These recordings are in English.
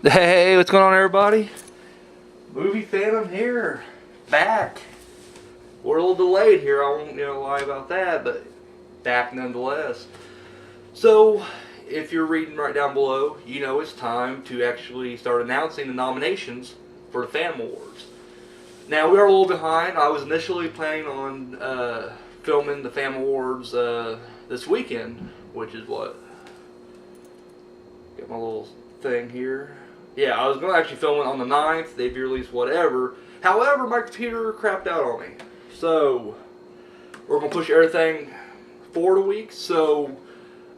Hey, what's going on, everybody? Movie Phantom here, back. We're a little delayed here. I won't, lie about that, but back nonetheless. So, if you're reading right down below, you know it's time to actually start announcing the nominations for the Phantom Awards. Now, we are a little behind. I was initially planning on filming the Phantom Awards this weekend, which is what? Get my little thing here. Yeah, I was going to actually film it on the 9th. They'd be released whatever. However, my computer crapped out on me. So, we're going to push everything forward a week. So,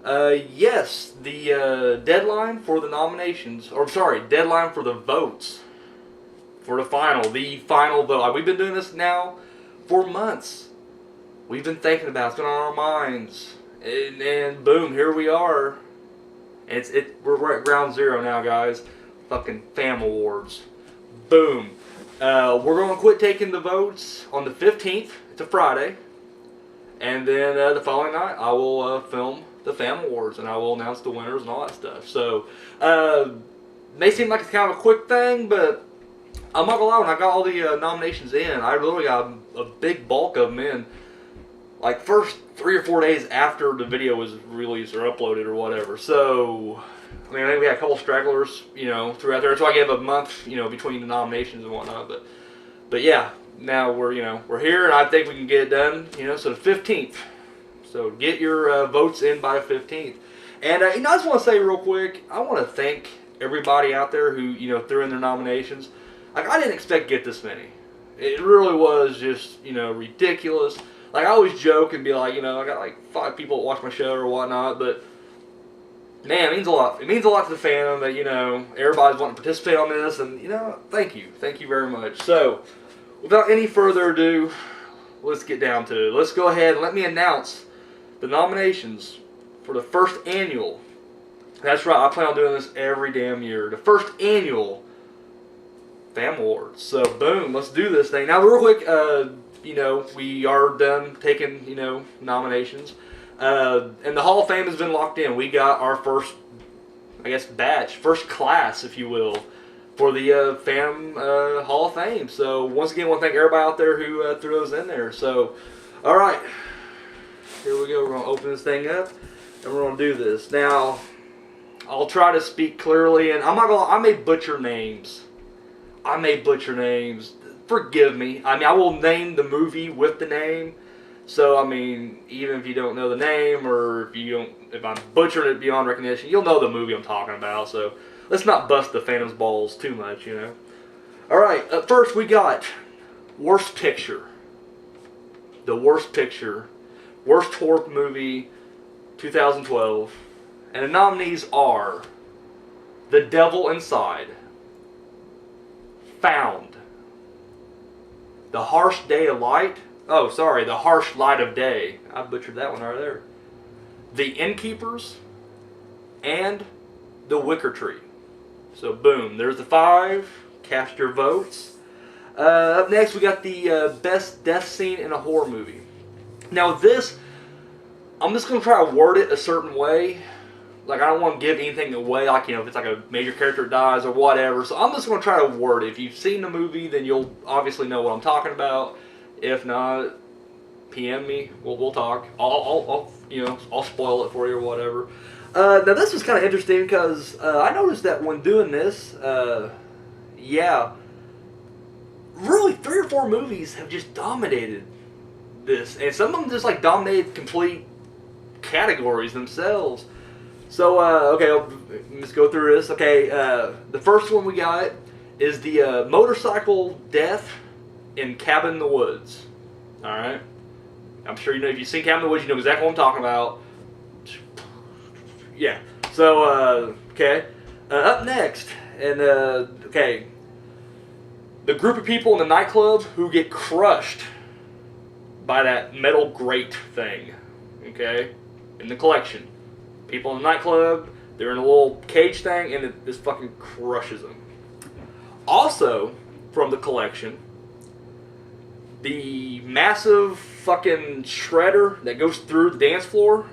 yes, the deadline for the nominations, or sorry, deadline for the votes for the final vote. We've been doing this now for months. We've been thinking about it. It's been on our minds. And boom, here we are. We're at ground zero now, guys. Fucking Phantom Awards. Boom. We're going to quit taking the votes on the 15th. It's a Friday. And then the following night, I will film the Phantom Awards, and I will announce the winners and all that stuff. So, may seem like it's kind of a quick thing, but I'm not going to lie, when I got all the nominations in, I really got a big bulk of them in. Like, first 3 or 4 days after the video was released or uploaded or whatever. So, I think we had a couple stragglers, throughout there. So I gave a month, between the nominations and whatnot. But yeah, now we're here, and I think we can get it done, so the 15th. So get your votes in by the 15th. And, I just want to say real quick, I want to thank everybody out there who, threw in their nominations. Like, I didn't expect to get this many. It really was just, ridiculous. Like, I always joke and be like, I got like 5 people that watch my show or whatnot, but man, it means a lot. It means a lot to the fandom that, everybody's wanting to participate on this, and, thank you. Thank you very much. So, without any further ado, let's get down to it. Let's go ahead and let me announce the nominations for the first annual. That's right, I plan on doing this every damn year. The first annual Phantom Awards. So, boom, let's do this thing. Now, real quick, we are done taking, nominations. And the Hall of Fame has been locked in. We got our first, batch, first class, if you will, for the Phantom Hall of Fame. So, once again, I want to thank everybody out there who threw those in there. So, alright, here we go. We're going to open this thing up, and we're going to do this. Now, I'll try to speak clearly, and I'm not going to, I may butcher names. Forgive me. I will name the movie with the name. So, even if you don't know the name, or if I'm butchering it beyond recognition, you'll know the movie I'm talking about. So, let's not bust the Phantom's balls too much, Alright, up first we got Worst Picture. The Worst Picture. Worst Horror Movie 2012. And the nominees are The Devil Inside, Found, The Harsh Day of Light. Oh, sorry, The Harsh Light of Day. I butchered that one right there. The Innkeepers, and The Wicker Tree. So, boom, there's the 5. Cast your votes. Up next, we got the best death scene in a horror movie. Now, this, I'm just going to try to word it a certain way. Like, I don't want to give anything away, like, if it's like a major character dies or whatever. So, I'm just going to try to word it. If you've seen the movie, then you'll obviously know what I'm talking about. If not, PM me. We'll talk. I'll spoil it for you or whatever. Now this was kind of interesting because I noticed that when doing this, really 3 or 4 movies have just dominated this, and some of them just like dominated complete categories themselves. So okay, let's go through this. Okay, the first one we got is the motorcycle death in Cabin in the Woods. Alright? I'm sure if you've seen Cabin in the Woods, you know exactly what I'm talking about. Yeah. So, okay. Up next, and, okay. The group of people in the nightclub who get crushed by that metal grate thing. Okay? In the collection. People in the nightclub, they're in a little cage thing, and it just fucking crushes them. Also, from the collection, the massive fucking shredder that goes through the dance floor.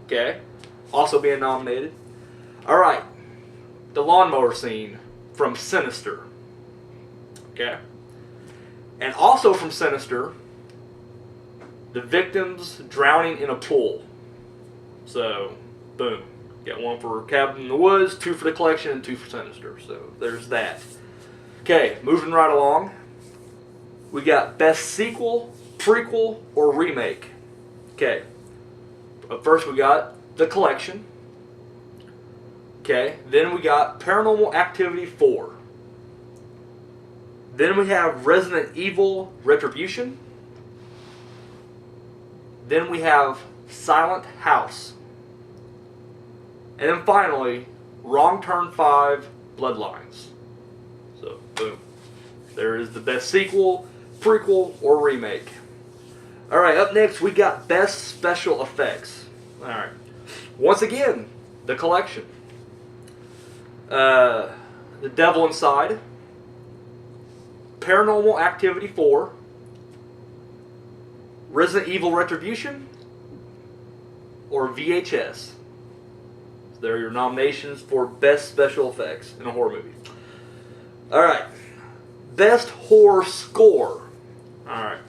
Okay. Also being nominated. All right, the lawnmower scene from Sinister. Okay, and also from Sinister, the victims drowning in a pool. So, boom. Got one for Cabin in the Woods, 2 for the collection, and 2 for Sinister. So, there's that. Okay, moving right along. We got best sequel, prequel, or remake. Okay. First we got The Collection. Okay. Then we got Paranormal Activity 4. Then we have Resident Evil Retribution. Then we have Silent House. And then finally, Wrong Turn 5 Bloodlines. So, boom. There is the best sequel, prequel, or remake. Alright, up next we got best special effects. Alright. Once again, The Collection. The Devil Inside. Paranormal Activity 4. Resident Evil Retribution. Or VHS. So there are your nominations for best special effects in a horror movie. Alright. Best horror score. Alright.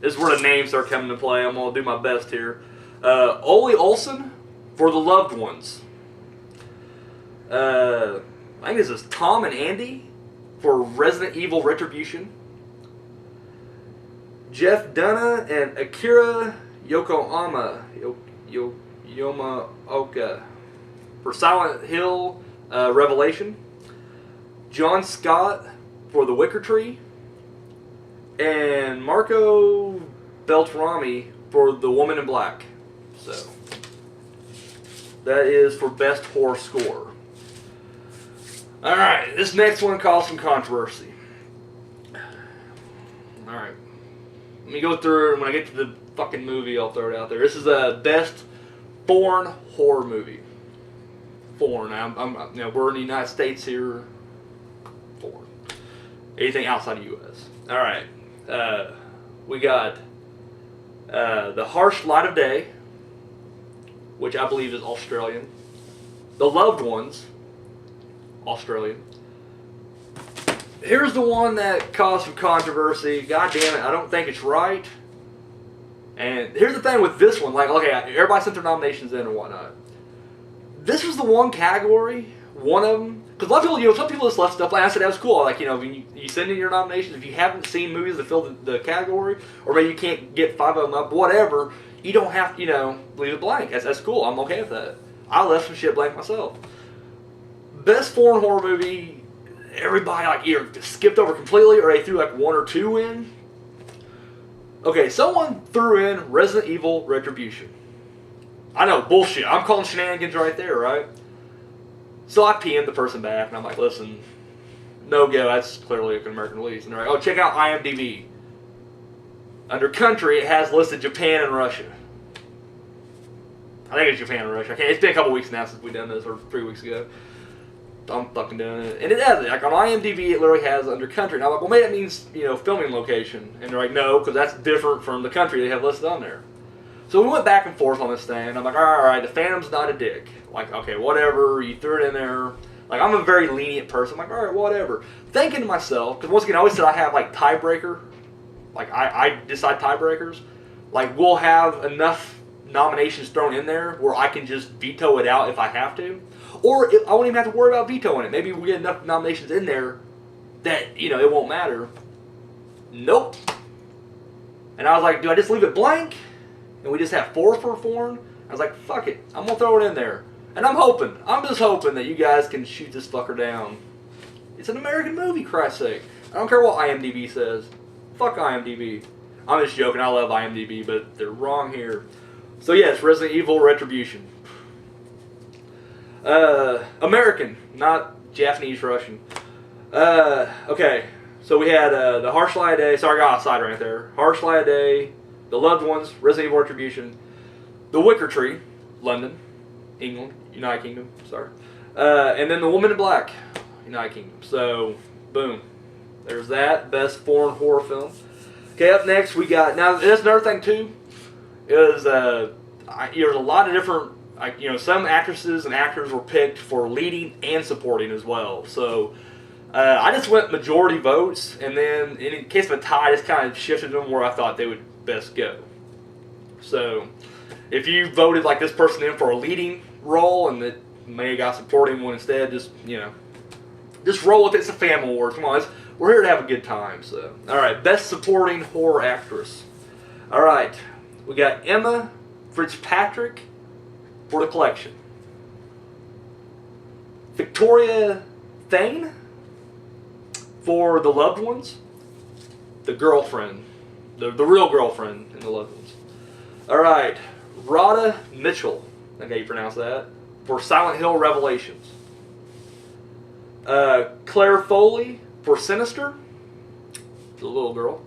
This is where the names start coming to play. I'm going to do my best here. Ole Olsen for The Loved Ones. I think this is Tom and Andy for Resident Evil Retribution. Jeff Dunna and Akira Yamaoka for Silent Hill Revelation. John Scott for The Wicker Tree. And Marco Beltrami for The Woman in Black. So, that is for best horror score. Alright, this next one caused some controversy. Alright. Let me go through it. When I get to the fucking movie, I'll throw it out there. This is a best foreign horror movie. Foreign. We're in the United States here. Foreign. Anything outside the U.S. Alright. We got The Harsh Light of Day, which I believe is Australian. The Loved Ones, Australian. Here's the one that caused some controversy. God damn it, I don't think it's right. And here's the thing with this one, like, okay, everybody sent their nominations in and whatnot. This was the one category, one of them, because a lot of people, some people just left stuff, like I said, that was cool, like, when you send in your nominations, if you haven't seen movies that fill the category, or maybe you can't get 5 of them up, whatever, you don't have to, leave it blank. That's cool, I'm okay with that. I left some shit blank myself. Best foreign horror movie, everybody, like, either skipped over completely, or they threw, like, 1 or 2 in. Okay, someone threw in Resident Evil Retribution. I know, bullshit. I'm calling shenanigans right there, right? So I PM'd the person back, and I'm like, listen, no go, that's clearly an American release. And they're like, oh, check out IMDb. Under country, it has listed Japan and Russia. I think it's Japan and Russia. It's been a couple weeks now since we've done this, or 3 weeks ago. I'm fucking doing it. And it has it. Like, on IMDb, it literally has under country. And I'm like, well, maybe that means, filming location. And they're like, no, because that's different from the country they have listed on there. So we went back and forth on this thing, and I'm like, alright, the Phantom's not a dick. Like, okay, whatever, you threw it in there. Like, I'm a very lenient person. I'm like, alright, whatever. Thinking to myself, because once again, I always said I have, like, tiebreaker. Like, I decide tiebreakers. Like, we'll have enough nominations thrown in there where I can just veto it out if I have to. Or I won't even have to worry about vetoing it. Maybe we'll get enough nominations in there that, it won't matter. Nope. And I was like, do I just leave it blank? And we just have 4 for foreign? I was like, fuck it. I'm going to throw it in there. And I'm just hoping that you guys can shoot this fucker down. It's an American movie, Christ's sake. I don't care what IMDb says. Fuck IMDb. I'm just joking. I love IMDb, but they're wrong here. So yes, Resident Evil Retribution. American, not Japanese, Russian. Okay. So we had The Harsh Light of Day. Sorry, I got outside right there. Harsh Light of Day, The Loved Ones, Resident Evil Retribution, The Wicker Tree, London, England, United Kingdom, sorry. And then The Woman in Black, United Kingdom. So, boom. There's that. Best foreign horror film. Okay, up next we got, now that's another thing too, is there's a lot of different some actresses and actors were picked for leading and supporting as well. So I just went majority votes, and then in case of a tie, I just kind of shifted them where I thought they would best go. So if you voted like this person in for a leading role and that may have got supporting one instead, just roll with it. It's a Fan Awards. Come on, we're here to have a good time. So all right, best supporting horror actress. All right, we got Emma Fitzpatrick for The Collection. Victoria Thane for The Loved Ones. The girlfriend. The real girlfriend in The Loved Ones. Alright. Radha Mitchell. I think how you pronounce that. For Silent Hill Revelations. Claire Foley for Sinister. The little girl.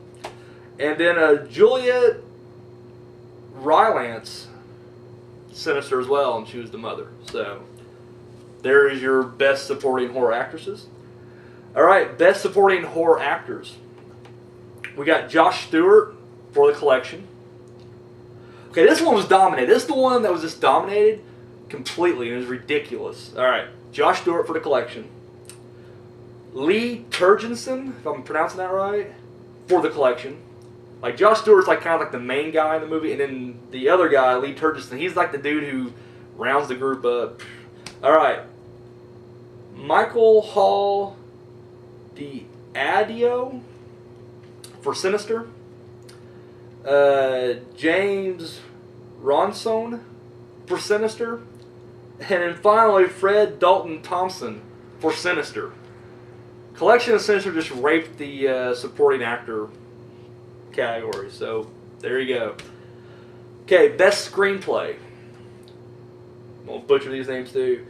And then Juliet Rylance, Sinister as well, and she was the mother. So there is your best supporting horror actresses. Alright, best supporting horror actors. We got Josh Stewart for The Collection. Okay, this one was dominated. This is the one that was just dominated completely. It was ridiculous. Alright, Josh Stewart for The Collection. Lee Turgensen, if I'm pronouncing that right, for The Collection. Like, Josh Stewart's like kind of like the main guy in the movie, and then the other guy, Lee Turgensen, he's like the dude who rounds the group up. Alright. Michael Hall DiAdio for Sinister. James Ronson for Sinister. And then finally, Fred Dalton Thompson for Sinister. Collection of Sinister just raped the supporting actor category. So, there you go. Okay, best screenplay. I won't butcher these names too.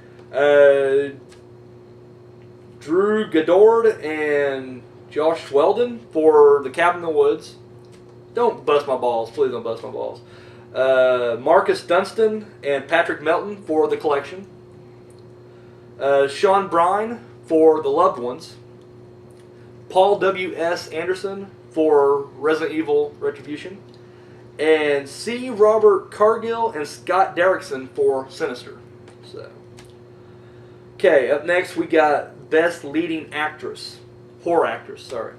Drew Goddard and Josh Weldon for The Cabin in the Woods. Don't bust my balls. Please don't bust my balls. Marcus Dunstan and Patrick Melton for The Collection. Sean Bryan for The Loved Ones. Paul W.S. Anderson for Resident Evil Retribution. And C. Robert Cargill and Scott Derrickson for Sinister. So, okay, up next we got Best Leading Actress. Horror actress, sorry.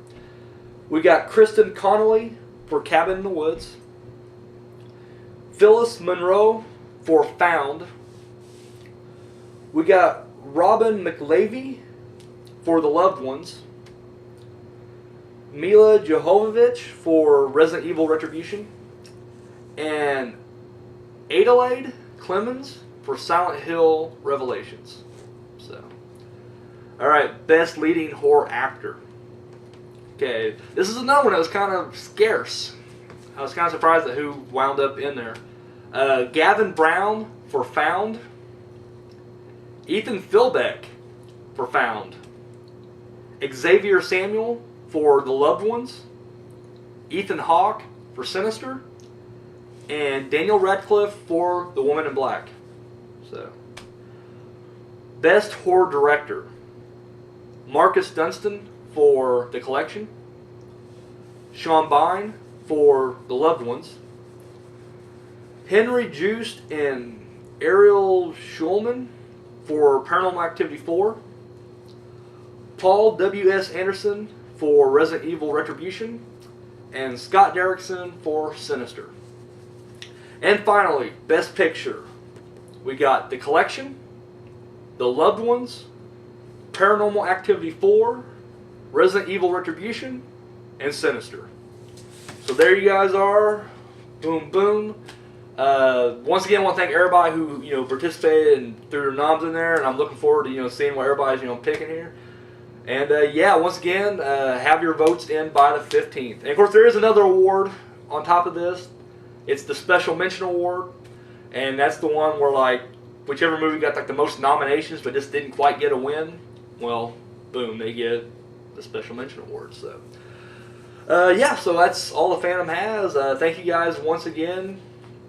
We got Kristen Connolly for Cabin in the Woods. Phyllis Monroe for Found. We got Robin McLavy for The Loved Ones. Mila Jovovich for Resident Evil Retribution. And Adelaide Clemens for Silent Hill Revelations. So, alright, Best Leading Horror Actor. Okay, this is another one that was kind of scarce. I was kind of surprised at who wound up in there. Gavin Brown for Found. Ethan Philbeck for Found. Xavier Samuel for The Loved Ones. Ethan Hawke for Sinister. And Daniel Radcliffe for The Woman in Black. So, Best Horror Director. Marcus Dunstan for The Collection. Sean Bean for The Loved Ones. Henry Joost and Ariel Schulman for Paranormal Activity 4. Paul W.S. Anderson for Resident Evil Retribution. And Scott Derrickson for Sinister. And finally, Best Picture. We got The Collection, The Loved Ones, Paranormal Activity 4, Resident Evil Retribution, and Sinister. So there you guys are. Boom, boom. Once again, I want to thank everybody who participated and threw their noms in there, and I'm looking forward to seeing what everybody's picking here. And once again, have your votes in by the 15th. And of course, there is another award on top of this. It's the Special Mention Award, and that's the one where whichever movie got the most nominations but just didn't quite get a win, well, boom, they get the Special Mention Award. So, so that's all the Phantom has. Thank you guys once again.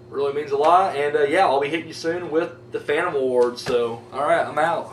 Really means a lot. And I'll be hitting you soon with the Phantom Awards. So, all right, I'm out.